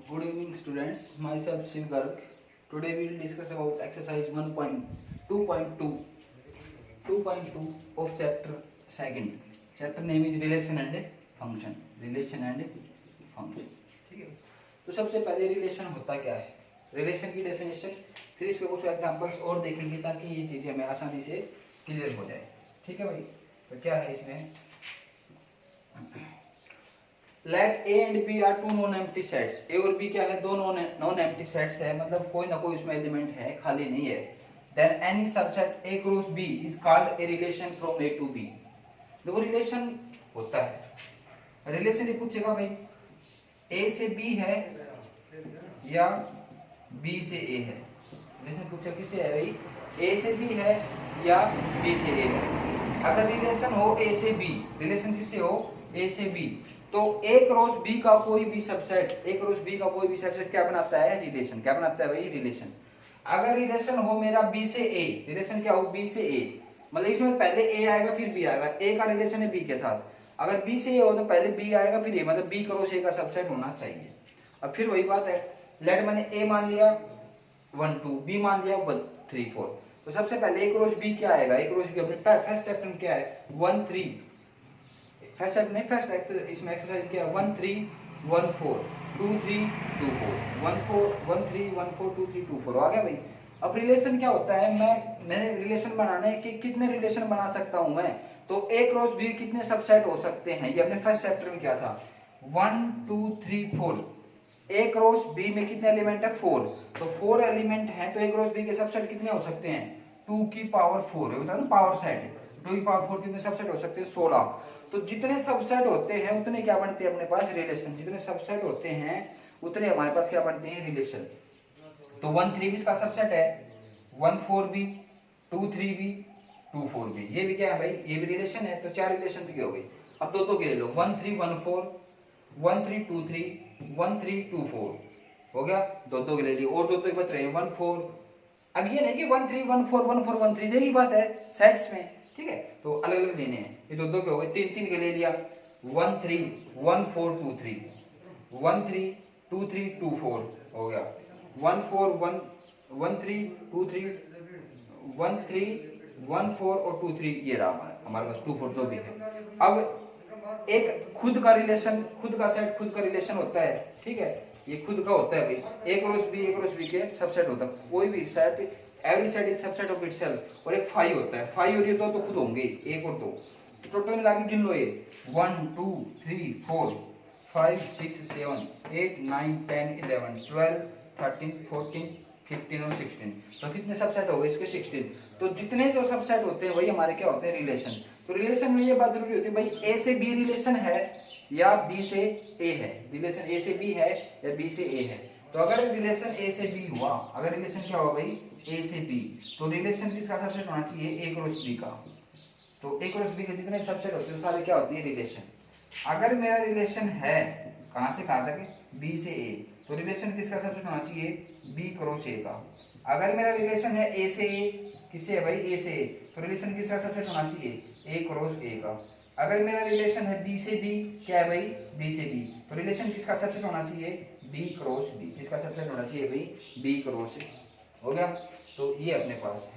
Good evening, students. Myself Shiv Garg. Today we will discuss about exercise 1.2.2 of chapter second. Chapter name is relation and function. Relation and function. ठीक है. तो सबसे पहले relation होता क्या है, relation की डेफिनेशन, फिर इसके कुछ एग्जांपल्स और देखेंगे ताकि ये चीजें हमें आसानी से क्लियर हो जाए. ठीक है भाई. तो क्या है इसमें, let A and B are two non empty sets. A और बी क्या है, दो नॉन एम्प्टी सेट्स है, मतलब कोई ना कोई उसमें एलिमेंट है, खाली नहीं है. Then any subset A cross B is called a relation from A to B. देखो रिलेशन होता है, रिलेशन ये पूछेगा भाई ए से बी है या बी से ए है. रिलेशन पूछेगा किससे है भाई, ए से बी है या बी से ए है. अगर रिलेशन हो ए से बी, रिलेशन किससे हो, ए से बी, तो ए क्रॉस बी का कोई भी सबसेट, ए क्रॉस बी का कोई भी सबसेट क्या बनाता है, रिलेशन. क्या बनाता है भाई, रिलेशन. अगर रिलेशन हो मेरा बी से ए, रिलेशन क्या हो बी से ए, मतलब इसमें पहले ए आएगा फिर बी आएगा. ए का रिलेशन है बी के साथ, अगर बी से ए हो तो पहले बी आएगा फिर ए, मतलब बी क्रॉस ए का सबसेट होना चाहिए. अब फिर वही बात है, लेट मैंने ए मान लिया 1 2, बी मान लिया 1 3 4, तो सबसे पहले ए क्रॉस बी क्या आएगा, ए क्रॉस बी अपने फर्स्ट स्टेप में क्या है 1 3, फर्स्ट नहीं फर्स्ट इसमें एक्सरसाइज क्या है 1 3 1 4 2 3 2 4 1 4 1 3 1 4 2 3 2 4 आ गया भाई. अब रिलेशन क्या होता है, मैंने रिलेशन बनाना है कि कितने रिलेशन बना सकता हूं मैं, तो ए क्रॉस बी कितने सबसेट हो सकते हैं, ये अपने फर्स्ट चैप्टर में क्या था 1 2 3 4. ए क्रॉस बी में कितने एलिमेंट है 4, तो 4 एलिमेंट हैं, तो ए क्रॉस बी के सबसेट कितने हो सकते हैं 2 की पावर 4 है, बता दो पावर सेट है, 2 की पावर 4 कितने सबसेट हो सकते हैं 16. तो जितने सबसेट होते हैं उतने क्या बनते हैं अपने पास रिलेशन, जितने सबसेट होते हैं उतने हमारे पास क्या बनते हैं रिलेशन. तो 1 3 भी इसका सबसेट है, 1 4 भी 2 3 भी 2 4 भी, ये भी क्या है भाई, ये भी रिलेशन है. तो 4 रिलेशन की हो गई. अब दो के ले लो 1 3 1 4 1 3 2 3 1 3 2 4 हो गया, दो के ले लिए, और दो बच रहे हैं 1 4. अब ये नहीं कि 1 3 1 4 1 4 1 3, यही बात है सेट्स में. ठीक है, तो अलग अलग लेने हैं, ये दो के हो गए. तीन के ले लिया 1 3 1 4 2 3 1 3 2 3 2 4 हो गया, 1 4 1 1 3 2 3 1 3 1 4 और 2 3, ये रहा हमारे पास 2 4 जो भी है. अब एक खुद का रिलेशन, खुद का सेट खुद का रिलेशन होता है. ठीक है, ये खुद का होता है भाई, ए क्रॉस बी के सबसेट होता है कोई भी set, every set is subset of itself. और एक फाई होता है, फाई और ये तो खुद होंगे एक और दो, तो टोटल मिला के गिन लो ये 1 2 3 4 5 6 7 8 9 10 11 12 13 14 15 और 16, तो कितने सबसेट हो गए इसके 16. तो जितने जो सबसेट होते हैं वही हमारे क्या होते हैं रिलेशन. तो रिलेशन में ये बात जरूरी होती है भाई ए से बी रिलेशन है या बी से ए है, रिलेशन ए से बी है या बी से ए है. तो अगर रिलेशन ए से बी हुआ, अगर रिलेशन क्या हुआ भाई ए से बी, तो रिलेशन किसका सबसेट होना चाहिए ए क्रॉस बी का. तो ए क्रॉस बी के जितने सबसेट होते हैं सारे क्या होती है रिलेशन. अगर मेरा रिलेशन है कहां से कहां तक, बी से ए, तो रिलेशन किसका सबसेट होना चाहिए बी क्रॉस ए का. अगर मेरा रिलेशन है ए से ए, किससे है भाई ए से ए, तो रिलेशन किसका सबसेट होना चाहिए ए क्रॉस ए का. अगर मेरा रिलेशन है बी से बी, क्या है भाई बी से बी, तो रिलेशन किसका सबसेट होना चाहिए बी क्रॉस बी, किसका सबसेट होना चाहिए भाई बी क्रॉस ए. हो गया, तो ये अपने पास है.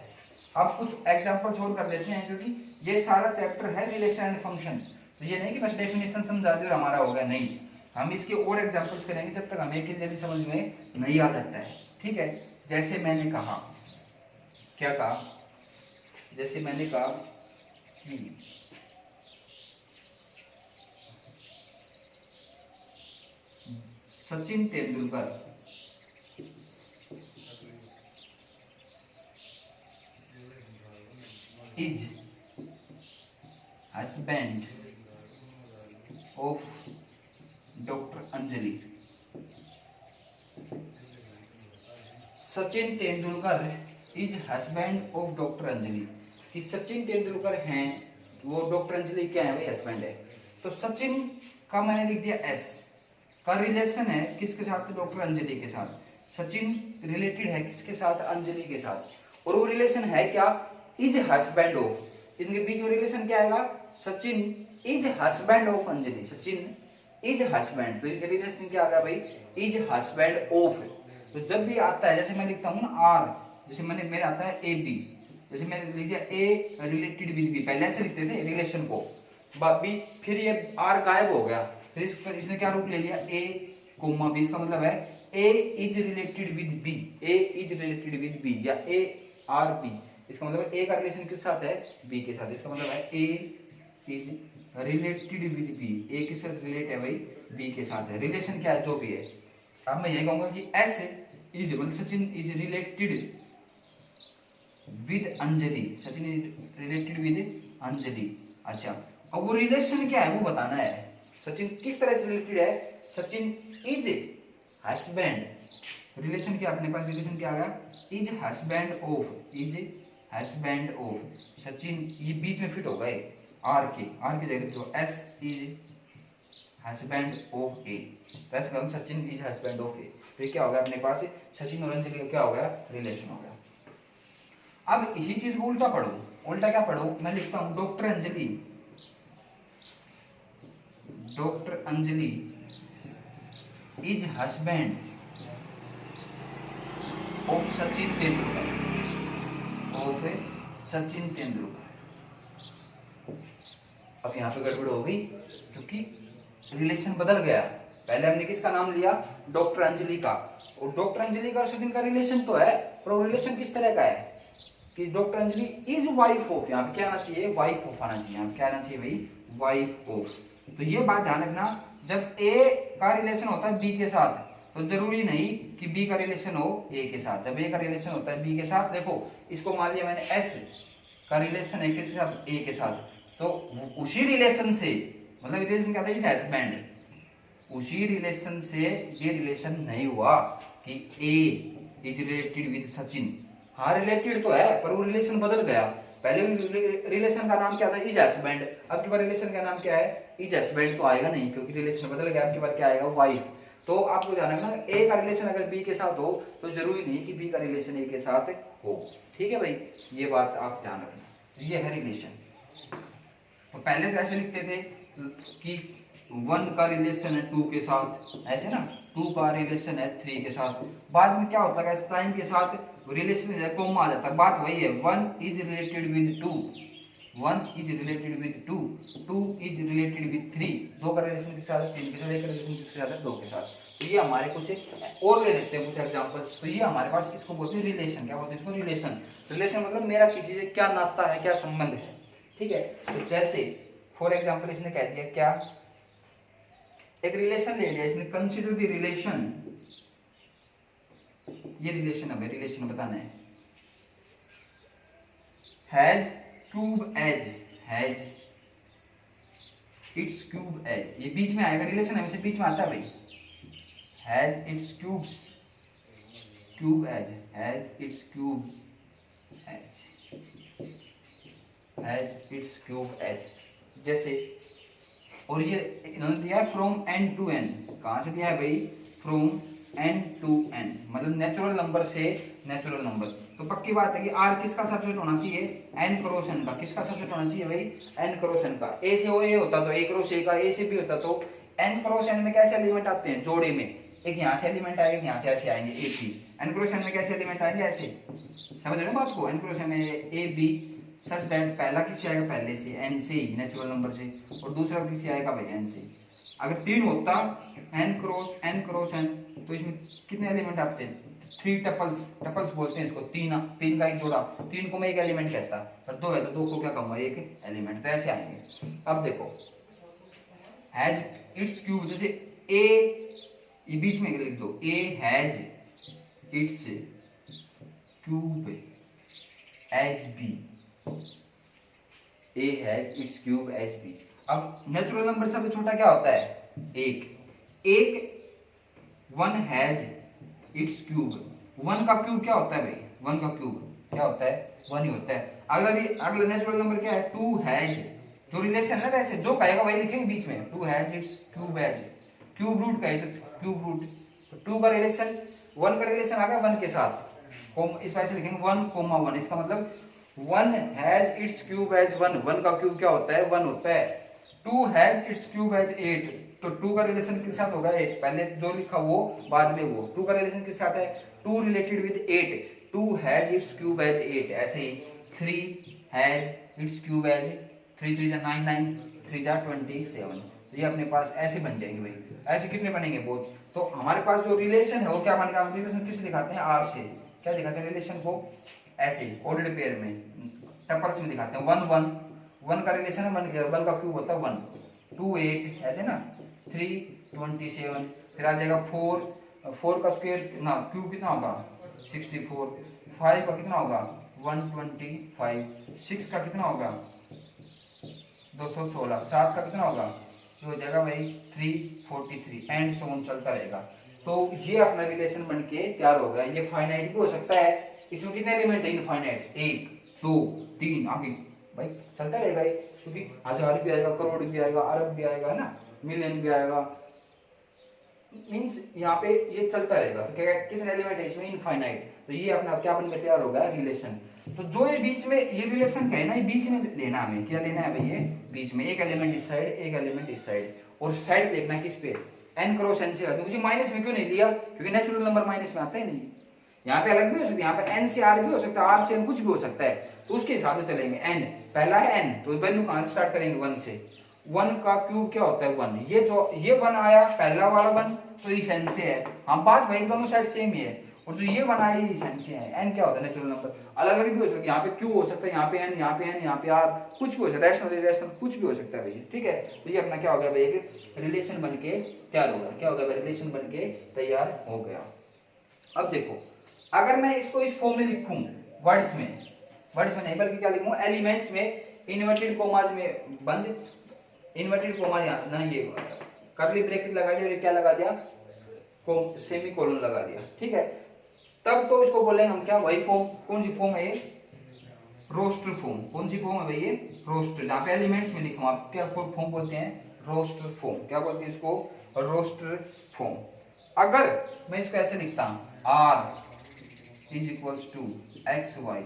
अब कुछ एग्जांपल सोल्व कर लेते हैं, क्योंकि ये सारा चैप्टर है रिलेशन एंड फंक्शन. तो ये नहीं कि बस डेफिनेशन समझा दी और हमारा हो गया, नहीं, हम इसके और एग्जांपल्स करेंगे जब तक हमें क्लियरली समझ में नहीं आ जाता है. ठीक है, जैसे मैंने कहा, क्या कहा, जैसे मैंने कहा कि Sachin Tendulkar is husband of doctor Anjali. Sachin Tendulkar is husband of doctor Anjali, कि सचिन तेंदुलकर हैं वो डॉक्टर अंजलि क्या है भाई हस्बैंड है. तो सचिन का मैंने लिख दिया एस का रिलेशन है किसके साथ, डॉक्टर अंजलि के साथ. सचिन रिलेटेड है किसके साथ, अंजलि के साथ, और वो रिलेशन है क्या इज हस्बैंड ऑफ, इनके बीच में रिलेशन क्या आएगा Sachin is husband of Anjali. Sachin is husband, तो रिलेशन क्या आ गया भाई, इज हस्बैंड ऑफ। तो जब भी आता है, जैसे मैं लिखता हूँ ना आर, जैसे मैंने मेरा आता है ए बी, जैसे मैंने लिख दिया ए रिलेटेड विद बी, पहले ऐसे लिखते थे रिलेशन को, बी, फिर ये आर गायब हो गया, फिर इसने क्या रूप ले लिया, ए कोमा बी, इसका मतलब है A is related with B, A is related with B, या ए आर बी, इसका मतलब ए का रिलेशन किस साथ है, बी के साथ, इसका मतलब है A is related with B, ए किससे रिलेट है भाई, बी के साथ है, रिलेशन क्या है जो भी है। अब मैं ये कहूंगा कि एस इज मतलब Sachin is related with Anjali, Sachin is related with Anjali. अच्छा, अब वो रिलेशन क्या है वो बताना है, सचिन किस तरह से रिलेटेड है, सचिन इज हस्बैंड, रिलेशन क्या अपने पास, रिलेशन क्या आ गया, is husband of, is husband of Sachin, ये बीच में फिट हो गए आर की जगह तो S is husband of A, Sachin is husband of A, तो ये क्या हो गया अपने पास, सचिन और अंजलि का क्या हो गया, रिलेशन हो गया। अब इसी चीज को उल्टा पढ़ो, उल्टा क्या पढ़ो, मैं लिखता हूं doctor Anjali, doctor Anjali is husband of Sachin Tendulkar, of Sachin Tendulkar. अब यहां पे गड़बड़ हो गई क्योंकि रिलेशन बदल गया, पहले हमने किसका नाम लिया, डॉक्टर अंजलि का, और डॉक्टर अंजलि का और सचिन का रिलेशन तो है, पर रिलेशन किस तरह का है कि doctor Anjali is wife of, यहाँ पे क्या आना चाहिए, वाइफ ऑफ आना चाहिए, यहाँ पे क्या आना चाहिए भाई, वाइफ ऑफ। तो ये बात ध्यान रखना, जब ए का रिलेशन होता है बी के साथ तो जरूरी नहीं कि बी का रिलेशन हो ए के साथ, जब ए का रिलेशन होता है बी के साथ, देखो इसको मान लिया मैंने एस का रिलेशन है किसके साथ, ए के साथ, तो उसी रिलेशन से, मतलब रिलेशन क्या था, इज हस्बैंड, उसी रिलेशन से ये रिलेशन नहीं हुआ कि ए इज रिलेटेड विद सचिन, हाँ रिलेटेड तो है पर वो रिलेशन बदल गया, पहले रिलेशन का नाम क्या था, इज हस्बैंड, अब की बार रिलेशन का नाम क्या है, इज हस्बैंड, तो आएगा नहीं क्योंकि रिलेशन बदल गया, अब की बार क्या आएगा, वाइफ। तो आपको ध्यान रखना, ए का रिलेशन अगर बी के साथ हो तो जरूरी नहीं कि बी का रिलेशन ए के साथ हो, ठीक है भाई, ये बात आप ध्यान रखना, ये है रिलेशन। तो पहले तो ऐसे लिखते थे कि 1 का रिलेशन है 2 के साथ, ऐसे ना, 2 का रिलेशन है 3 के साथ, बाद में क्या होता है, टाइम के साथ रिलेशन है कोमा आ जाता है, बात वही है, 1 is related with 2, 1 is related with 2, 2 is related with 3, 2 का रिलेशन किसके साथ, 3 के साथ, 1 का रिलेशन किसके साथ, 2 के साथ। तो ये हमारे कुछ और ले लेते हैं कुछ एग्जांपल्स, तो ये हमारे पास किसको बोलते हैं, रिलेशन, क्या बोलते हैं इसको, रिलेशन। रिलेशन मतलब मेरा किसी से क्या नाता है, क्या संबंध है, ठीक है। तो जैसे फॉर एग्जांपल इसने कह दिया क्या, एक रिलेशन ले लिया इसने, कंसीडर द रिलेशन, ये रिलेशन हमें रिलेशन बताना है, has cube as, has its cube as, ये बीच में आएगा, रिलेशन हमेशा बीच में आता है भाई, has its cubes cube as, has its cube as, has its cube as, जैसे, और ये इन्होंने दिया है फ्रॉम एन टू एन, कहां से दिया है भाई, फ्रॉम एन टू एन, मतलब नेचुरल नंबर से नेचुरल नंबर, तो पक्की बात है कि आर किसका सबसेट होना चाहिए, एन क्रॉस एन का, किसका सबसेट होना चाहिए भाई, एन क्रॉस एन का, ए से ओ ए होता तो ए क्रॉस ए का, ए से बी होता तो एन क्रॉस एन में कैसे एलिमेंट आते हैं, जोड़े में, एक यहाँ से एलिमेंट आएगा, एक यहाँ से ऐसे आएंगे, A B, n cross n में कैसे एलिमेंट आएंगे, ऐसे, समझ रहे हो बात को, एन क्रॉस एन में ए बी सच दैट पहला किससे आएगा, पहले से एन से ही, नेचुरल नंबर से, और दूसरा किससे आएगा भाई, एन से। अगर 3 होता एन क्रॉस एन, तो इसमें कितने एलिमेंट आते हैं, 3 टपल्स, टपल्स बोलते हैं इसको, 3 का एक जोड़ा, 3 को मैं एक एलिमेंट कहता, पर 2 है तो 2 को क्या कहूंगा, एक एलिमेंट, तो ऐसे आएंगे। अब देखो हैज इट्स क्यूब, जैसे ए, ये बीच में लिख दो, A has its cube as B, A has its cube as B. अब नेचुरल नंबर सबसे छोटा क्या होता है, एक 1 हैज इट्स क्यूब, 1 का क्यूब क्या होता है भाई, 1 का क्यूब क्या होता है, 1 ही होता है। अगला नेचुरल नंबर क्या है, 2 हैज, जो रिलेशन है वैसे जो कहेगा वही लिखेंगे बीच में, 2 has its cube as, cube root कहे तो क्यूब रूट, 2 का रिलेशन, 1 का रिलेशन आ गया 1 के साथ, इस वजह से लिखेंगे 1, 1, इसका मतलब 1 हैज इट्स क्यूब एज 1, 1 का क्यूब क्या होता है, 1 होता है, 2 हैज इट्स क्यूब हैज 8, तो 2 का रिलेशन किसके साथ होगा 8, पहले जो लिखा वो बाद में वो। 2 का रिलेशन किसके साथ है 2 related with 8, 2 has its cube has 8। ऐसे ही 3 हैज इट्स क्यूब हैज 3 3 जा 9 9 3 जा 27। ये अपने पास ऐसे बन जाएंगे भाई। ऐसे कितने बनेंगे बहुत। तो हमारे पास जो रिलेशन है वो क्या बनेगा, रिलेशन किससे दिखाते हैं आर से। क्या दिखाते हैं रिलेशन को ऐसे ऑर्डर्ड पेयर में टपल्स में दिखाते हैं। 1 1 1 का रिलेशन है 1 1 का क्यूब होता है 1, 2 8 ऐसे ना, 3 27, फिर आ जाएगा 4 4 का स्क्वायर ना क्यूब कितना होगा 64, 5 का कितना होगा 125, 6 का कितना होगा 216, 7 का कितना होगा ये हो जाएगा भाई 343 एंड सो ऑन चलता रहेगा। तो ये अपना रिलेशन बनके तैयार हो गया। ये फाइनाइट भी हो सकता है, इसमें कितने एलिमेंट है इनफाइनाइट 1 2 3 आगे भाई चलता रहेगा ये, क्योंकि हजार भी आएगा, करोड़ भी आएगा, अरब भी आएगा, है ना, मिलियन भी आएगा, मींस यहाँ पे ये चलता रहेगा। तो क्या कितने एलिमेंट है इसमें इनफाइनाइट। तो ये अपना क्या बनकर तैयार होगा रिलेशन। तो जो ये बीच में ये रिलेशन है ना, ये बीच में लेना हमें क्या लेना है भाई, ये बीच में एक एलिमेंट इस साइड एक एलिमेंट इस साइड, और साइड देखना है किस पे n क्रॉस n से। मुझे माइनस में क्यों नहीं लिया, क्योंकि नेचुरल नंबर माइनस में आता ही नहीं। यहाँ पे अलग भी हो सकता है, यहाँ पे n से r भी हो सकता है, r से n कुछ भी हो सकता है, तो उसके हिसाब से चलेंगे। n पहला है n, तो वैल्यू कहां से स्टार्ट करेंगे 1 से। 1 का क्यूब क्या होता है 1, ये जो ये 1 आया पहला वाला 1 तो इस n से है। हम बात भाई दोनों साइड सेम ही है, और जो ये 1 आया ये इस n से है। n क्या होता है नेचुरल नंबर, अलग अलग भी हो सकता है, यहाँ पे q हो सकता है, यहाँ पे n, यहाँ पे n, यहाँ पे r, कुछ भी हो सकता है, रैशनल इरेशनल कुछ भी हो सकता है भैया, ठीक है। तो ये अपना क्या हो गया भाई, एक रिलेशन बनके तैयार हो गया। क्या हो गया, रिलेशन बनके तैयार हो गया। अब देखो अगर मैं इसको इस फॉर्म में लिखूं वर्ड्स में नहीं बल्कि क्या लिखूं एलिमेंट्स में, इन्वर्टेड कोमास में बंद, इन्वर्टेड कोमा ना ये कर्ली ब्रैकेट लगा दिया और ये क्या लगा दिया सेमी कोलन लगा दिया, ठीक है। तब तो इसको बोलेंगे हम क्या, वही फॉर्म। कौन सी फॉर्म है ये, रोस्टर फॉर्म। कौन सी फॉर्म है भाई ये, रोस्टर। जहां पे एलिमेंट्स में लिखूं आप क्या फॉर्म बोलते हैं, रोस्टर फॉर्म। क्या बोलते हैं इसको, रोस्टर फॉर्म। अगर मैं इसको ऐसे लिखता हूं r is equals to x y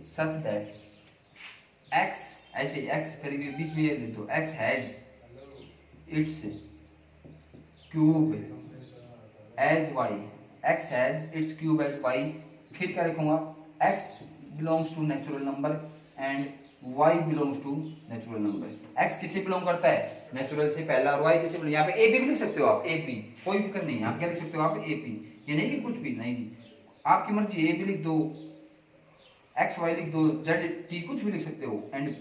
such that x ऐसे x करीब बीच में ये लिख दो, x has its cube as y, x has its cube as y। फिर क्या लिखूंगा, x belongs to natural number and y belongs to natural number। x किससे बिलोंग करता है, नेचुरल से पहला, और y किससे बिलोंग, यहाँ पे a b भी लिख सकते हो आप, a b कोई दिक्कत नहीं है। आप क्या लिख सकते हो आप a b, ये नहीं कि कुछ भी नहीं जी, आपकी मर्जी, a भी लिख दो, x y लिख दो, z t कुछ भी लिख सकते हो, and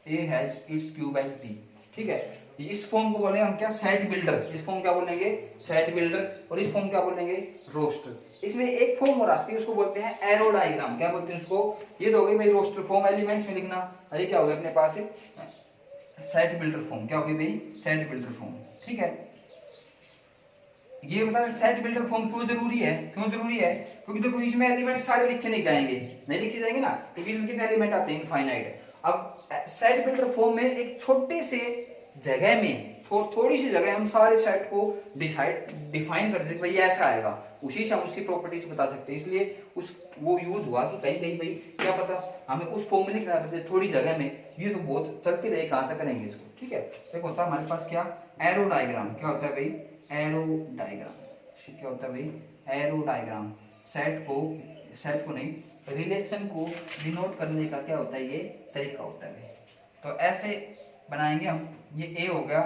a has its cube as b, ठीक है। इस फॉर्म को बोलेंगे हम क्या, सेट बिल्डर। इस फॉर्म क्या बोलेंगे, सेट बिल्डर, और इस फॉर्म क्या बोलेंगे, रोस्टर। इसमें एक फॉर्म और आती है उसको बोलते हैं एरो डायग्राम। क्या बोलते हैं उसको, ये हो गई भाई रोस्टर फॉर्म, एलिमेंट्स में लिखना। ये क्या हो गया अपने पास सेट बिल्डर फॉर्म। क्या हो गई भाई, सेट बिल्डर फॉर्म, ठीक है। ये बता सेट बिल्डर फॉर्म क्यों जरूरी है, क्योंकि देखो इसमें एलिमेंट सारे लिखे नहीं जाएंगे, नहीं लिखे जाएंगे ना, क्योंकि इसमें कितने एलिमेंट आते हैं इनफाइनाइट। अब सेट बिल्डर फॉर्म में एक छोटे से जगह में थोड़ी सी जगह हम सारे सेट को डिफाइन कर देते भाई ऐसा आएगा, उसी से हम उसकी प्रॉपर्टीज बता सकते हैं। इसलिए उस वो यूज हुआ कि कहीं भाई क्या पता हमें उस फॉर्म में लिखना है थोड़ी जगह में, ये तो बहुत चलती रही, कहां तक करेंगे इसको, ठीक है। देखो होता है हमारे पास क्या, एरो डायग्राम। क्या होता है भाई, एरो डायग्राम। क्या होता है भाई, एरो डायग्राम। सेट को नहीं, रिलेशन को डिनोट करने का क्या होता है, ये तरीका होता है भाई। तो ऐसे बनाएंगे हम, ये a हो गया,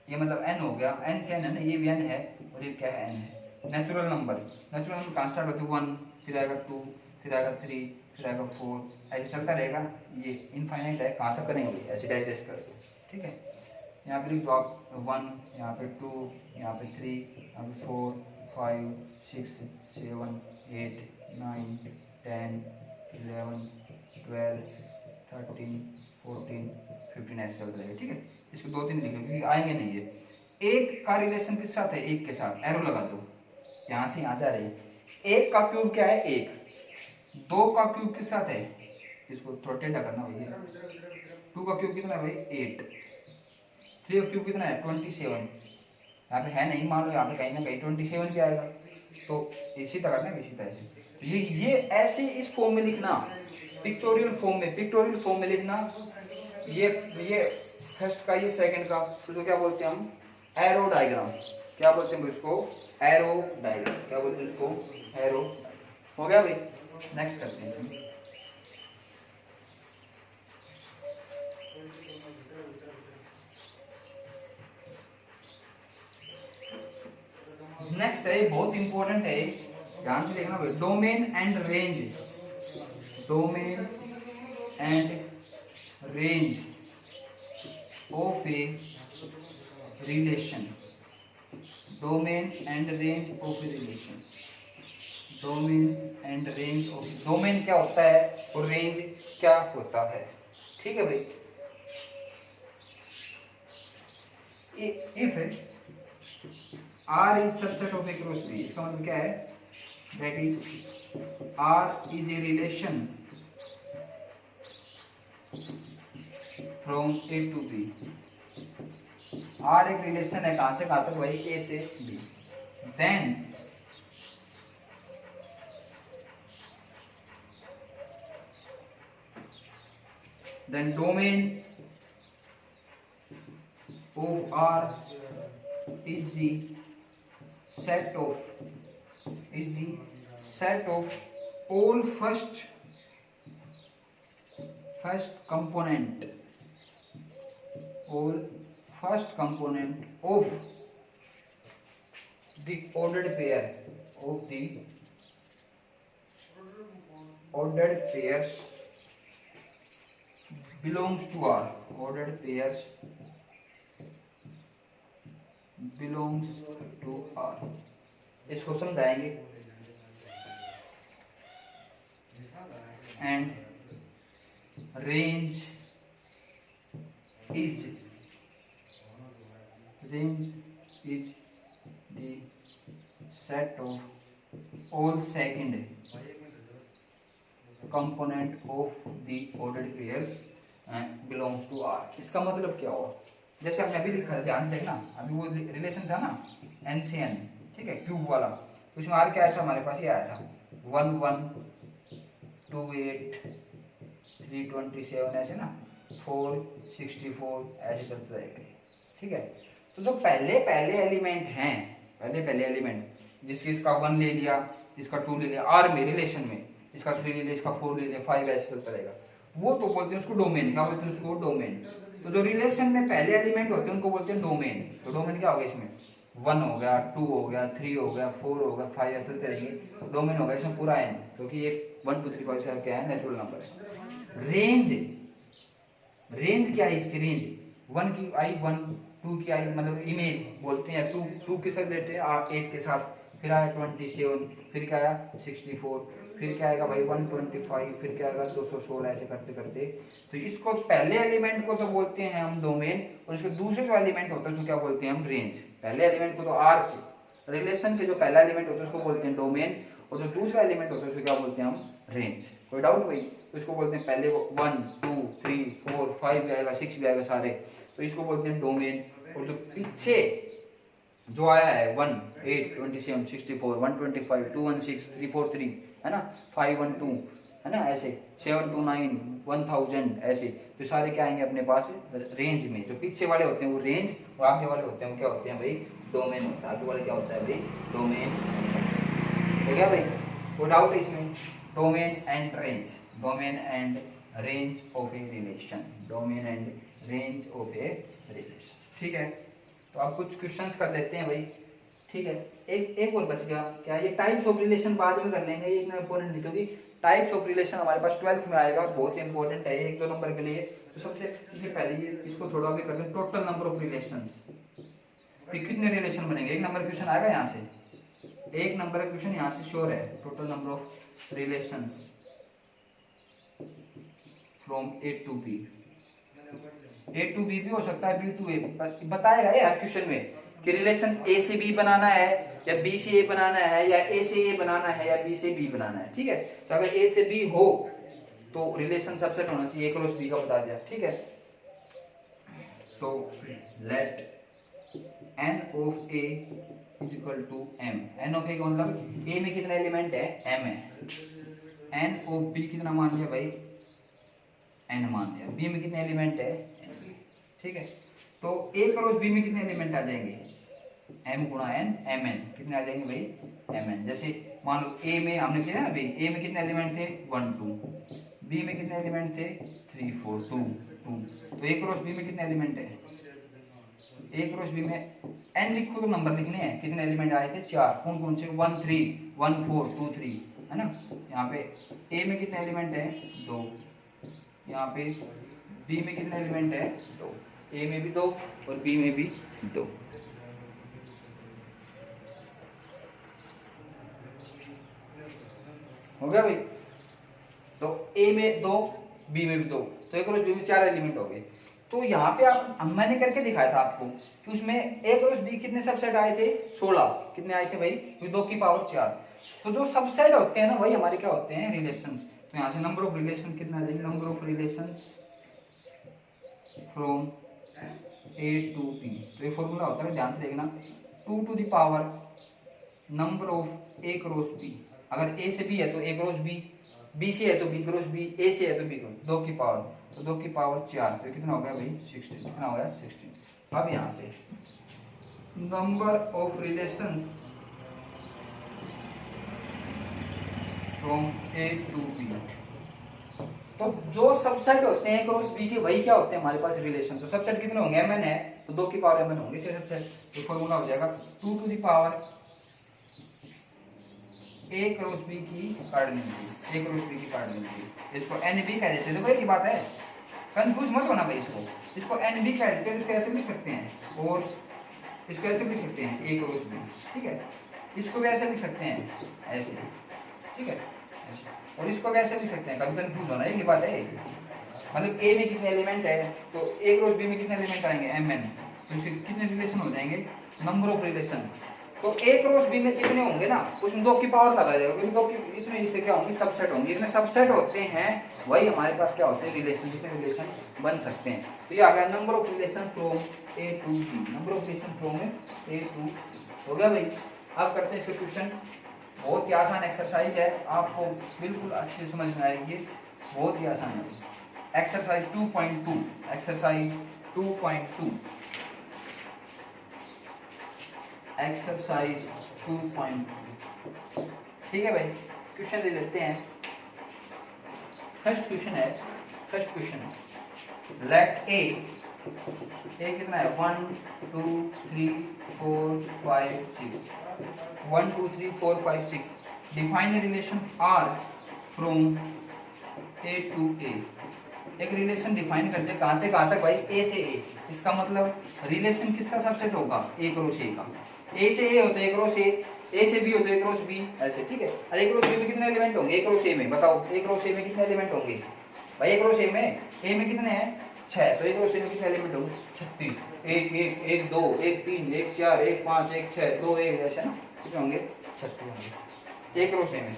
ये मतलब n हो गया, n से n है ना, ये भी n है और ये क्या है, n है। नेचुरल नंबर कहाँ स्टार्ट होते हैं 1, फिर आएगा 2, फिर आएगा 3, फिर आएगा 4, ऐसे चलता रहेगा। ये इनफाइनाइट है, कहाँ तक करेंगे ऐसे डाइजेस्ट करके, ठीक है। यहाँ पे लिख दो आप 1, यहाँ पे 2, यहाँ पे 3, यहाँ पे 4, 5, 6, 7, 8, 9, 10, 11, 12, 13, 14, 15 ऐसे चलता रहेगा, ठीक है। इसको 2-3 लिख लो क्योंकि आएंगे नहीं ये। एक का रिलेशन किस साथ है, एक के साथ, एरो लगा दो, यहाँ से यहाँ जा रही है। एक का क्यूब क्या है, एक। 2 का क्यूब किस साथ है, इसको थोड़ा टेढ़ा करना भैया। 2 का क्यूब कितना है भाई 8। 3 का क्यूब कितना है 27। यहाँ पे है नहीं, मान लो यहाँ पे कहीं ना कहीं 27 भी आएगा, तो इसी तरह करना है, इसी तरह से। तो ये ऐसे इस फॉर्म में लिखना, पिक्टोरियल फॉर्म में लिखना ये फर्स्ट का, ये सेकंड का, तो क्या बोलते हैं हम, एरो डायग्राम। क्या बोलते हैं इसको, एरो डायग्राम। क्या बोलते हैं इसको, एरो। हो गया भाई, नेक्स्ट करते हैं। नेक्स्ट है, बहुत इंपॉर्टेंट है, ध्यान से देखना भाई, domain and range. Domain and range of a relation. Domain and range of a relation. Domain and range of, domain क्या होता है और रेंज क्या होता है, ठीक है भाई। If R is subset of A cross B, इसका मतलब क्या है, that is R is a relation from A to B। R एक रिलेशन है, कहां से कहां तक भाई, A से B। then domain of R is the set of all first component, all first component of the ordered pair, of the ordered pairs belongs to R। ordered pairs belongs to R। इसको समझाएंगे। and range is the set of all second component of the ordered pairs belongs to R। इसका मतलब क्या हुआ, जैसे हमने अभी लिखा, ध्यान से देखना, अभी वो रिलेशन था ना n से n, ठीक है, क्यूब वाला, तो उसमें R क्या आया था हमारे पास, ये आया था 1 1 2 8 327, ऐसे ना 4 64, ऐसे चलता रहेगा, ठीक है। तो जो पहले एलिमेंट हैं, पहले एलिमेंट, इसका 1 ले लिया, इसका 2 ले लिया, R में रिलेशन में, इसका 3 ले लिया, इसका 4 ले लिया, 5, ऐसे चलता रहेगा, वो तो बोलते हैं उसको डोमेन। क्या बोलते हैं उसको, डोमेन। तो जो रिलेशन में पहले एलिमेंट होते हैं उनको बोलते हैं डोमेन। तो डोमेन क्या हो गया, इसमें 1 हो गया, 2 हो गया, 3 हो गया, 4 हो गया, 5, ऐसे चलते रहेंगे, तो डोमेन हो गया इसमें पूरा n, क्योंकि ये 1 2 3 4 क्या है, नेचुरल नंबर है। रेंज क्या है इसकी, रेंज 1 की आई 1, 2 की आई मतलब इमेज बोलते हैं, 2 के साथ लेते हैं 8 के साथ, फिर आया 27, फिर क्या आया 64, फिर क्या आएगा भाई 125, फिर क्या आएगा 216, ऐसे करते करते। तो इसको पहले एलिमेंट को तो बोलते हैं हम डोमेन, और इसके दूसरे जो एलिमेंट होता है उसको क्या बोलते हैं हम, रेंज। पहले एलिमेंट को तो R के रिलेशन के जो पहला एलिमेंट होता है उसको बोलते हैं डोमेन, और जो दूसरा एलिमेंट होता है उसको क्या बोलते हैं हम, रेंज। कोई डाउट भाई, तो इसको बोलते हैं पहले 1 2 3 4 5 भी आएगा, 6 भी आएगा सारे, तो इसको बोलते हैं डोमेन। और जो पीछे जो आया है 1 8 27 64 125 216 343 है ना, 512 है ना, ऐसे 729 1000, ऐसे तो सारे क्या आएंगे अपने पास रेंज में। जो पीछे वाले होते हैं वो रेंज, और आगे वाले होते हैं वो क्या होते हैं भाई, डोमेन होता है। आगे वाले क्या होता है भाई, डोमेन। हो गया भाई, कोई डाउट इसमें, domain and range, domain and range of a relation, domain and range of a relation, ठीक है। तो आप कुछ क्वेश्चंस कर लेते हैं भाई, ठीक है। एक और बच गया, क्या ये टाइप्स ऑफ रिलेशन बाद में कर लेंगे, ये इतना इंपॉर्टेंट नहीं, क्योंकि टाइप्स ऑफ रिलेशन हमारे पास 12th में आएगा, बहुत इंपॉर्टेंट है 1-2 नंबर के लिए। तो सबसे पहले ये इसको थोड़ा भी करते हैं, टोटल नंबर ऑफ रिलेशंस, कितने रिलेशन बनेंगे, 1 नंबर क्वेश्चन आएगा यहाँ से, 1 नंबर का क्वेश्चन यहाँ से श्योर है, total number of relations from A to B। A to B भी हो सकता है, B to A बताएगा यार क्वेश्चन में कि रिलेशन A से B बनाना है या B से A बनाना है, या A से A बनाना है या B से B बनाना है, ठीक है। तो अगर A से B हो तो रिलेशन सबसेट होना चाहिए, A क्रॉस B का बता दिया, ठीक है। तो late n of A is equal to m, n of A का मतलब A में कितना एलिमेंट है, m है, n of B कितना मान लिया भाई, n मान लिया। बी में कितने एलिमेंट है, n। ठीक है, तो ए क्रॉस बी में कितने एलिमेंट आ जाएंगे, m गुणा n, mn कितने आ जाएंगे भाई, mn। जैसे मान लो ए में हमने किया ना भाई, ए में कितने एलिमेंट थे 1 2, बी में कितने एलिमेंट थे 3 4 2 2, तो ए क्रॉस बी में कितने एलिमेंट है, ए क्रॉस बी में n लिखो तो नंबर लिखने हैं, कितने एलिमेंट आए थे 4, कौन कौन से 1 3 1 4 2 3, है ना। यहाँ पे ए में कितने एलिमेंट है 2, यहाँ पे बी में कितने एलिमेंट है 2, ए में भी 2 और बी में भी 2। हो गया भाई, तो ए में 2 बी में भी 2, तो ए क्रॉस बी में 4 एलिमेंट हो गए। तो यहाँ पे आप मैंने करके दिखाया था आपको कि उसमें ए क्रॉस बी कितने सबसेट आए थे 16, कितने आए थे भाई, 2 की पावर 4। तो जो सबसेट होते हैं ना भाई हमारे क्या होते हैं, रिलेशंस। तो यहाँ से नंबर ऑफ रिलेशन कितना आ जाएगी, number of relations from A to B. तो ये फॉर्मूला होता है, ध्यान से देखना, 2 to the power number of A cross B. अगर ए से बी है तो ए क्रॉस बी, बी से है तो बी क्रॉस बी, ए से है तो बी क्रॉस, 2 की पावर, तो 2 की पावर 4, तो कितना हो गया भाई 16, कितना हो गया 16। अब यहाँ से number of relations from A to B, तो जो सबसेट होते हैं क्रॉस बी के वही क्या होते हैं हमारे पास रिलेशन। तो सबसेट कितने होंगे, mn है तो 2 की पावर mn होंगे सबसेट। तो फॉर्मूला हो जाएगा 2 to the power A cross B की कार्डिनलिटी, ए क्रॉस बी की कार्डिनलिटी, इसको nb कह देते हैं। देखो एक ही बात है, कंफ्यूज मत होना भाई, इसको nb कह देते हैं। इसको ऐसे भी लिख सकते हैं और इसको ऐसे भी लिख सकते हैं ए क्रॉस बी, ठीक है। इसको भी ऐसे लिख सकते हैं ऐसे, ठीक है, और इसको भी ऐसे लिख सकते हैं, कभी कंफ्यूज होना, एक ही बात है। मतलब ए में कितने एलिमेंट है तो ए क्रॉस बी में कितने एलिमेंट आएंगे mn, तो इसके कितने रिलेशन हो जाएंगे, नंबर ऑफ रिलेशन। तो ए क्रॉस बी में कितने होंगे ना, उसमें 2 की पावर लगा देगा, क्योंकि 2 की इतने इससे क्या होंगे सबसेट होंगे, इतने सबसेट होते हैं वही हमारे पास क्या होते हैं रिलेशन, कितने रिलेशन बन सकते हैं। तो ये आ गया number of relation from A to B, number of relation from A to, हो गया भाई। अब करते हैं इसके क्वेश्चन, बहुत ही आसान एक्सरसाइज है, आपको बिल्कुल अच्छे से समझ में आएगी, बहुत ही आसान है। एक्सरसाइज 2.2, एक्सरसाइज 2.2, एक्सरसाइज 2.2, ठीक है भाई। क्वेश्चन ले लेते हैं। फर्स्ट क्वेश्चन है, फर्स्ट क्वेश्चन, लेट ए कितना है 1 2 3 4 5 6, 1 2 3 4 5 6, define relation R from A to A. एक रिलेशन डिफाइन करते हैं कहां से कहां तक भाई, ए से ए। इसका मतलब रिलेशन किसका सबसेट होगा, ए क्रॉस ए का। ए से ए होता है ए क्रॉस ए से बी होता है ए क्रॉस बी, ऐसे, ठीक है। और ए क्रॉस बी में कितने एलिमेंट होंगे, ए क्रॉस ए में, बताओ ए क्रॉस ए में कितने एलिमेंट होंगे भाई, ए क्रॉस ए में कितने हैं 6, तो ए क्रॉस ए में कितने एलिमेंट होंगे 36, 1 1 1 2 1 3 1 4 1 5 1 6 2 1, ऐसे ना, कितने होंगे 36 होंगे ए क्रॉस ए में।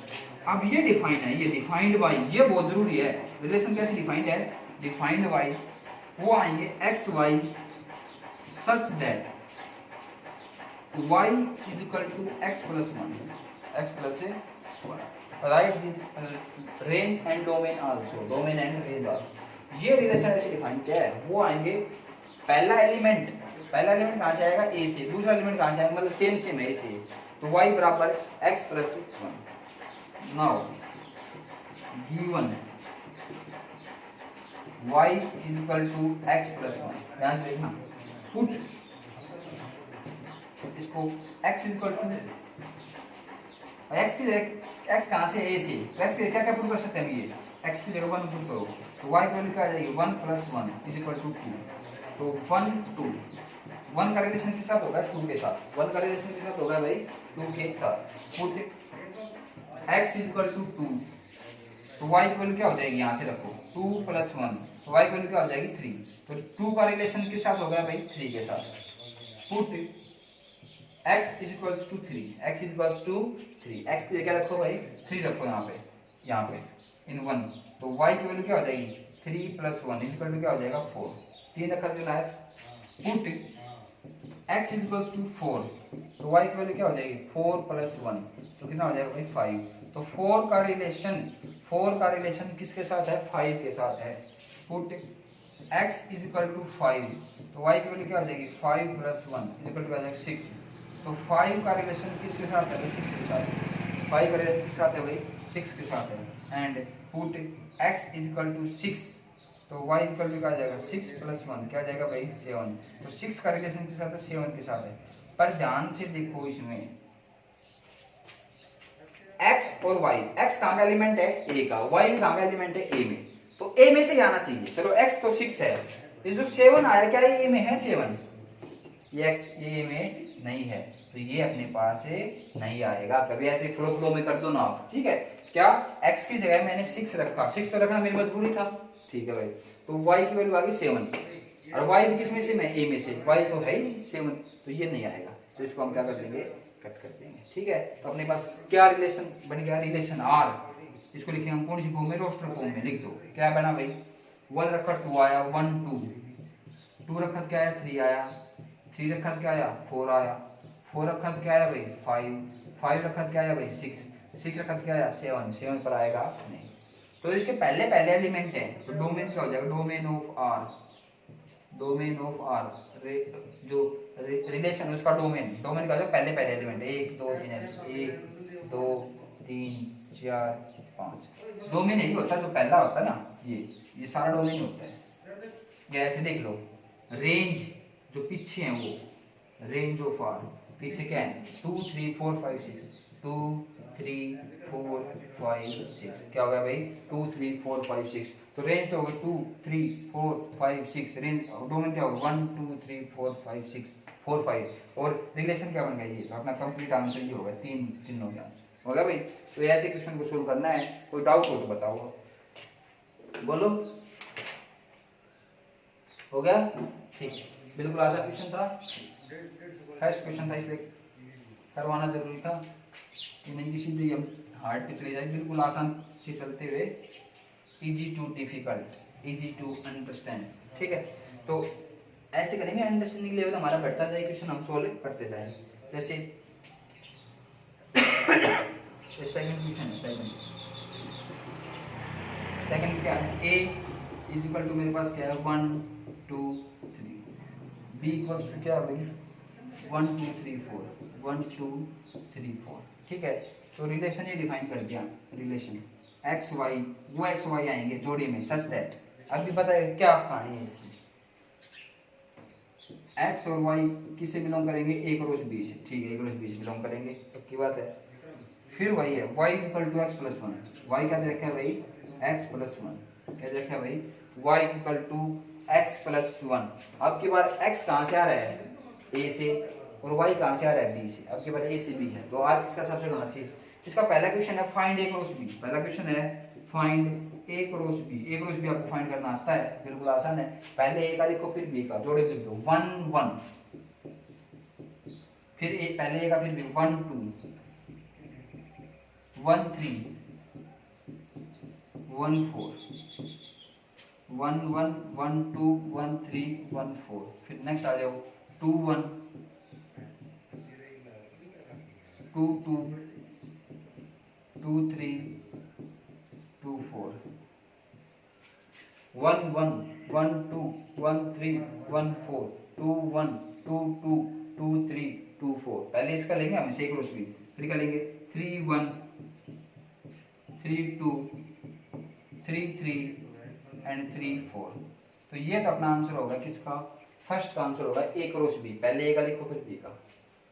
अब ये डिफाइन है, ये डिफाइंड बाय, ये बहुत जरूरी है। रिलेशन कैसे डिफाइंड है, डिफाइंड बाय वो आएंगे x y such that y is equal to x plus 1, x plus 1, write the range and domain also, domain and range also। ये रिलेशन ऐसे डिफाइन किया है, वो आएंगे पहला एलिमेंट कहाँ से आएगा a से, दूसरा एलिमेंट कहाँ से आएगा, मतलब सेम है a से, तो y बराबर x plus 1। Now given y is equal to x plus 1, ध्यान से देखना, पुट इसको x is equal to x की जगह x कहाँ से a से, तो x की जगह क्या पुट कर सकते हैं हम, ये x की जगह 1 पुट करो तो y की वैल्यू क्या आ जाएगी 1 plus 1 is equal to 2, तो 1 2, 1 का रिलेशन किसके साथ होगा 2 के साथ, 1 का रिलेशन किसके साथ होगा भाई 2 के साथ, put x is equal to 2, तो y की वैल्यू क्या हो जाएगी, यहाँ से रखो 2 plus 1, तो y की वैल्यू क्या हो जाएगी 3, तो 2 का रिलेशन किस साथ होगा भाई 3 के साथ, put x is equals to 3, x is equals to 3, x की जगह रखो भाई 3 रखो यहाँ पे इन 1, तो y की वैल्यू क्या हो जाएगी 3 plus 1 is equal to क्या हो जाएगा 4, 3 रखा देना है, put x is equals to 4, तो y की वैल्यू क्या हो जाएगी 4 plus 1, तो कितना हो जाएगा भाई 5, तो 4 का रिलेशन किसके साथ है 5 के साथ है, put x is equal to 5, तो y की वैल्यू क्या हो जाएगी 5 प्लस 1 इज इक्वल टू आ जाएगा 6। तो 5 का रिलेशन किसके साथ है भाई 6 के साथ, 5 का रिलेशन किसके साथ है भाई 6 के साथ है। And put x is equal to 6, तो y इज इक्वल टू क्या आ जाएगा 6 प्लस 1 क्या आ जाएगा भाई 7। तो 6 का रिलेशन के साथ है 7 के साथ है। पर ध्यान से देखो इसमें x और y, x कहाँ का एलिमेंट है a का, y भी कहाँ का एलिमेंट है a में, तो a में से ही आना चाहिए। चलो x तो 6 है, ये जो 7 आया क्या ये a में है 7, ये x a में नहीं है, तो ये अपने पास से नहीं आएगा। कभी ऐसे फ्लो में कर दो ना आप, ठीक है। क्या x की जगह मैंने 6 रखा, 6 तो रखना मेरी मजबूरी था, ठीक है भाई। तो y की वैल्यू आ गई 7, और y किस में से मैं a में से, y तो है ही 7, तो ये नहीं आएगा। तो इसको हम क्या कर देंगे कट कर देंगे, ठीक है। तो अपने पास क्या रिलेशन बन गया, रिलेशन r, इसको लिखेंगे हम कौन सी फॉर्म में, रोस्टर फॉर्म में लिख दो। क्या बना भाई 1 रखा 2 आया 1 2, 2 रखा क्या आया 3 आया, 3 रखा क्या आया 4 आया, 4 रखा क्या आया भाई 5, 5 रखा क्या आया भाई 6, 6 रखा क्या आया 7, 7 पर आएगा नहीं। तो इसके पहले पहले एलिमेंट है, तो डोमेन क्या हो जाएगा domain of r, domain of r जो रिलेशन उसका डोमेन, डोमेन का जो पहले पहले एलिमेंट है 1 2 3 ऐसे 1 2 3 4 5, डोमेन यही होता है जो पहला होता है ना, ये सारा डोमेन होता है। ये ऐसे देख लो, रेंज जो पीछे है वो रेंज ऑफ r, पीछे क्या है 2 3 4 5 6, 2 3 4 5 6, क्या होगा भाई 2 3 4 5 6, तो रेंज तो होगा 2 3 4 5 6, रेंज डोमेन क्या होगा 1 2 3 4 5 6 4 5, और रिलेशन क्या बन गया ये, तो अपना कंप्लीट आंसर ये होगा, तीन हो गया हो गया भाई। तो ऐसे क्वेश्चन को सोल्व करना है, कोई डाउट हो तो बताओ, बोलो हो गया ठीक, बिल्कुल आसान क्वेश्चन था, फर्स्ट क्वेश्चन था इसलिए करवाना जरूरी था कि नहीं किसी भी हम हार्ड पे चले जाए, बिल्कुल आसान से चलते हुए easy to difficult, easy to understand, ठीक है। तो ऐसे करेंगे, अंडरस्टैंडिंग लेवल हमारा बढ़ता जाए, क्वेश्चन हम सोल्व करते जाए। जैसे सेकंड क्वेश्चन है, सेकंड क्या है, a इज इक्वल टू मेरे पास क्या है 1 2 3, b इक्वल्स टू क्या है भाई 1 2 3 4, 1 2 3 4, ठीक है। तो रिलेशन ये डिफाइन कर दिया, रिलेशन एक्स वाई, वो एक्स वाई आएंगे जोड़ी में सच दैट, अभी पता है क्या कहानी है इसकी, एक्स और वाई किससे बिलोंग करेंगे ए क्रॉस बी से, ठीक है, ए क्रॉस बी से बिलोंग करेंगे, पक्की बात है। फिर वही है y is equal to x plus 1, y क्या दे रखा है भाई एक्स प्लस 1, क्या दे रखा है भाई y is equal to x plus 1। अब की बार x कहाँ से आ रहा है a से, और y कहाँ से आ रहा है b से, अब की बार a से b है, तो r किसका सबसे होना चाहिए। इसका पहला क्वेश्चन है फाइंड a क्रॉस b, पहला क्वेश्चन है find a cross b, a cross b आपको फाइंड करना आता है, बिल्कुल आसान है। पहले a का लिखो फिर b का, जोड़े लिख दो 1 1, फिर a पहले a का फिर b 1 2 1 3 1 4 1 1 1 2 1 3 1 4, फिर नेक्स्ट आ जाओ 2 1 2 2 2 3 2 4 1 1 1 2 1 3 1 4 2 1 2 2 2 3 2 4। पहले इसका लेंगे हम इसे क्रॉस बी, फिर क्या लेंगे 3 1 3 2 3 3 एंड 3 4। तो ये तो अपना आंसर होगा किसका, फर्स्ट का आंसर होगा ए क्रॉस बी, पहले ए का लिखो फिर बी का,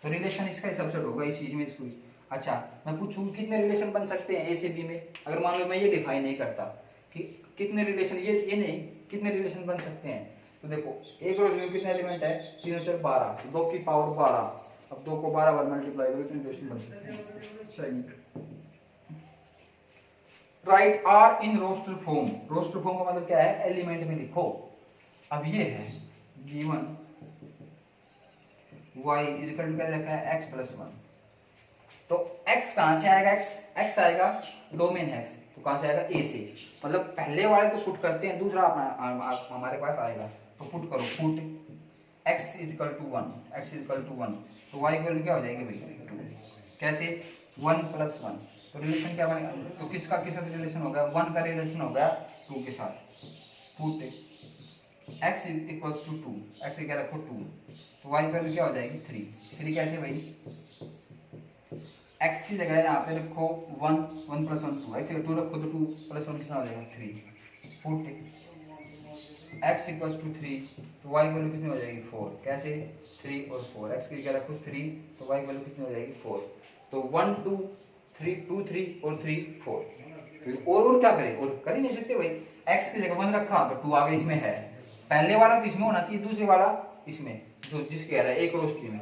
तो रिलेशन इसका सबसेट होगा इस चीज में। इसको अच्छा मैं पूछूं कितने रिलेशन बन सकते हैं ए से बी में, अगर मान लो मैं ये डिफाइन नहीं करता कि कितने रिलेशन, ये नहीं कितने रिलेशन बन सकते हैं, तो देखो ए क्रॉस बी में कितने एलिमेंट है 3 4 12, 2 की पावर 12, अब 2 को 12 बार मल्टीप्लाई करो कितने रिलेशन बन सकते हैं। सही, write R in roster form, roster form का मतलब क्या है एलिमेंट में लिखो। अब ये है given y is equal to क्या रखा है x प्लस 1, तो x कहां से आएगा, x आएगा डोमेन x, तो कहां से आएगा a से, मतलब पहले वाले तो पुट करते हैं, दूसरा हमारे पास आएगा, तो पुट करो put x is equal to 1, x is equal to 1, तो y इक्वल क्या हो जाएगी भाई 2, कैसे 1 प्लस 1, तो रिलेशन क्या बनेगा, तो किसका किस साथ रिलेशन हो गया 1 का रिलेशन हो गया 2 के साथ, put x equals to 2, x क्या रखो 2, तो y वैल्यू क्या हो जाएगी 3 कैसे भाई, x की जगह यहाँ पे रखो 1 1 प्लस 1 2, x 2 रखो तो 2 प्लस 1 कितना हो जाएगा 3, पुट x इक्वल्स टू 3, तो y वैल्यू कितनी हो जाएगी 4, कैसे 3 और 4, x की जगह रखो 3 तो y वैल्यू कितनी हो जाएगी 4, तो 1 2 3 2 3 और 3 4, और क्या करें, और कर ही नहीं सकते भाई, x की जगह 1 रखा तो 2 आगे इसमें है, पहले वाला तो इसमें होना चाहिए, दूसरे वाला इसमें जो जिसके आ रहा है एक रोज की में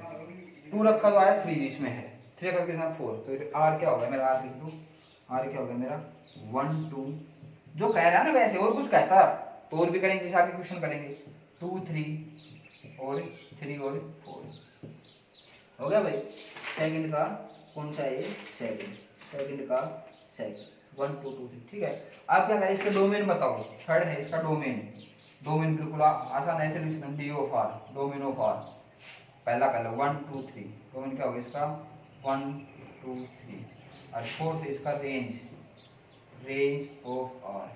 2 रखा तो आया 3 इसमें है, 3 करके साथ 4, तो r क्या होगा मेरा, r लिख दो, r क्या होगा मेरा 1 2, जो कह रहा है ना वैसे, और कुछ कहता तो और भी करेंगे, जैसे आगे क्वेश्चन करेंगे 2 3 और 3 और 4 हो गया भाई। सेकंड का कौन सा है, सेकंड का सेकंड 1 2 2 3, ठीक है। आप क्या करें, इसका डोमेन बताओ, थर्ड है इसका डोमेन बिल्कुल आसान है, solution D of R, domain of R, पहला 1 2 3, डोमेन क्या होगा इसका 1 2 3, और फोर्थ है इसका रेंज ऑफ आर,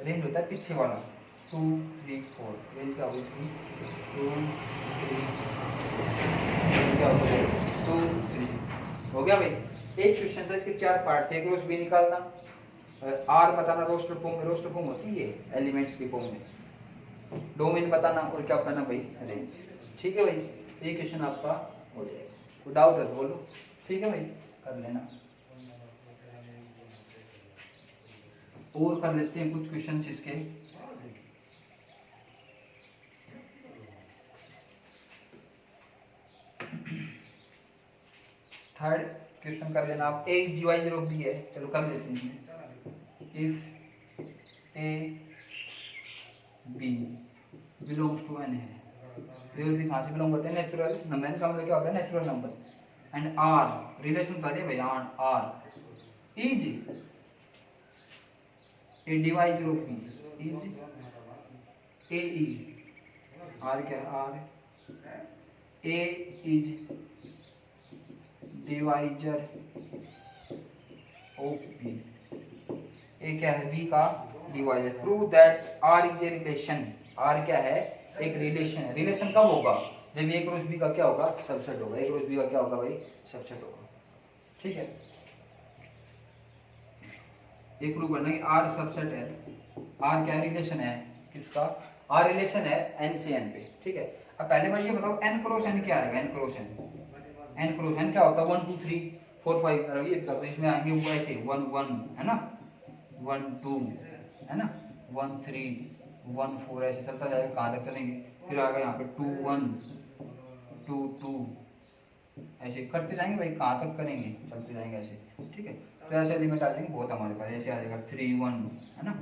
रेंज होता है पीछे वाला 2 3 4, रेंज क्या होगी इसकी 2 3, क्या होगा 2 3, हो गया भाई। एक क्वेश्चन था, इसके 4 पार्ट थे, क्रॉस बी निकालना, आर बताना रोस्टर फॉर्म होती है एलिमेंट्स की फॉर्म में, डोमेन बताना और क्या बताना भाई रेंज, ठीक है भाई। ये क्वेश्चन आपका हो जाएगा, कोई डाउट है तो बोलो, ठीक है भाई कर लेना। और कर लेते हैं कुछ क्वेश्चन इसके, थर्ड क्वेश्चन कर लेना आप, a is divisor of b है, चलो कर लेते हैं। If a b belongs to n है, रियल भी कहाँ से बिलोंग करते हैं, नेचुरल नंबर का मतलब क्या होता है natural number, and r relation बता दिया भाई, r is a divisor of b, is a is r क्या है, r a is divisor of b, ए क्या है b का divisor, prove that r is a relation, r क्या है एक रिलेशन है, रिलेशन कब होगा जब एक क्रॉस b का क्या होगा सबसेट होगा, एक क्रॉस b का क्या होगा भाई सबसेट होगा, ठीक है। ये प्रूव करना कि r सबसेट है, r क्या रिलेशन है किसका, r रिलेशन है n से n पे, ठीक है। अब पहले बार ये बताओ n क्रॉस n क्या आएगा, n क्रॉस n क्या होता है 1 2 3 4 5, ये तो इसमें आएंगे वो ऐसे 1 1 है ना, 1 2 है ना, 1 3 1 4 ऐसे चलता जाएगा, कहाँ तक चलेंगे, फिर आगे यहाँ पे 2 1 2 2 ऐसे करते जाएंगे भाई, कहाँ तक करेंगे चलते जाएंगे ऐसे, ठीक है। तो ऐसे एलिमेंट आ जाएंगे बहुत हमारे पास, ऐसे आ जाएगा 3 1 है ना,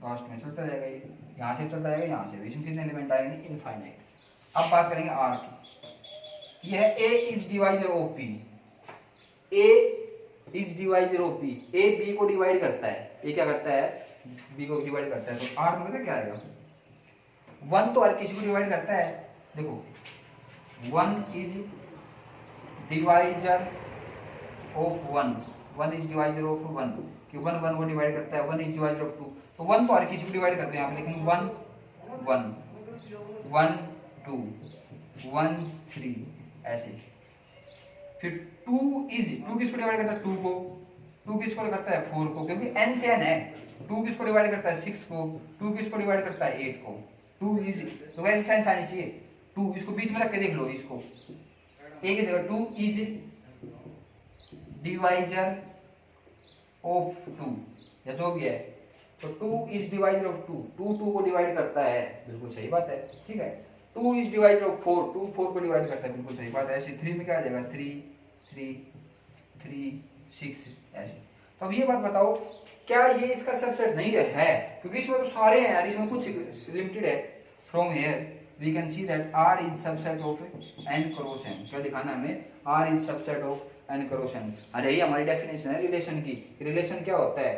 लास्ट में चलता जाएगा, ये यहाँ से चलता जाएगा, यहाँ से भी, इसमें कितने एलिमेंट आएंगे इनफाइनाइट। अब बात करेंगे आर की, यह है A is divisor of B, A is divisor of B, A B को डिवाइड करता है, ए क्या करता है बी को डिवाइड करता है, तो आर में क्या आएगा 1 तो हर किसी को डिवाइड करता है, देखो 1 is divisor of 1 is divisor of 1, कि 1 1 को डिवाइड करता है, 1 इज डिवाइजर ऑफ 2, तो 1 तो हर किसी को डिवाइड करते हैं, यहाँ पे लिखेंगे 1 1 1 2 1 3 ऐसे, फिर 2 किसको डिवाइड करता है 2 को, 2 किसको करता है 4 को, क्योंकि n से n है, 2 किसको डिवाइड करता है 6 को, 2 किसको डिवाइड करता है 8 को, 2 इज, तो कैसे साइंस आनी चाहिए 2, इसको बीच में रख के देख लो, इसको a की जगह 2 इज डिवाइजर ऑफ 2 या जो भी है, तो 2 इज डिवाइजर ऑफ 2, 2 को डिवाइड करता है, बिल्कुल सही बात है, ठीक है। 2 इज डिवाइजर ऑफ 4, 2 4 को डिवाइड करता है, बिल्कुल सही बात है। ऐसे 3 में क्या आ जाएगा 3 3 3 6 ऐसे। तो अब ये बात बताओ क्या ये इसका सबसेट नहीं है, क्योंकि इसमें तो सारे हैं यार, इसमें कुछ लिमिटेड है। From here we can see that r is subset of n cross n, क्या दिखाना हमें r is subset of n cross n। अरे ये हमारी डेफिनेशन है रिलेशन की, रिलेशन क्या होता है,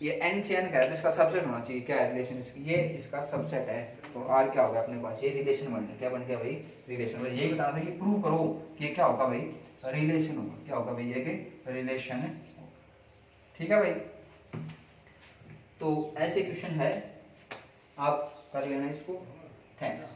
ये n से n का है तो इसका सबसेट होना चाहिए, क्या है रिलेशन इसकी, ये इसका सबसेट है, तो r क्या होगा अपने पास, ये रिलेशन बन गया, क्या बन गया भाई रिलेशन। यही बताना था कि प्रूव करो कि क्या होगा भाई रिलेशन होगा, क्या होगा भाई ये कि रिलेशन है, ठीक है भाई। तो ऐसे क्वेश्चन है आप कर लेना इसको। थैंक्स।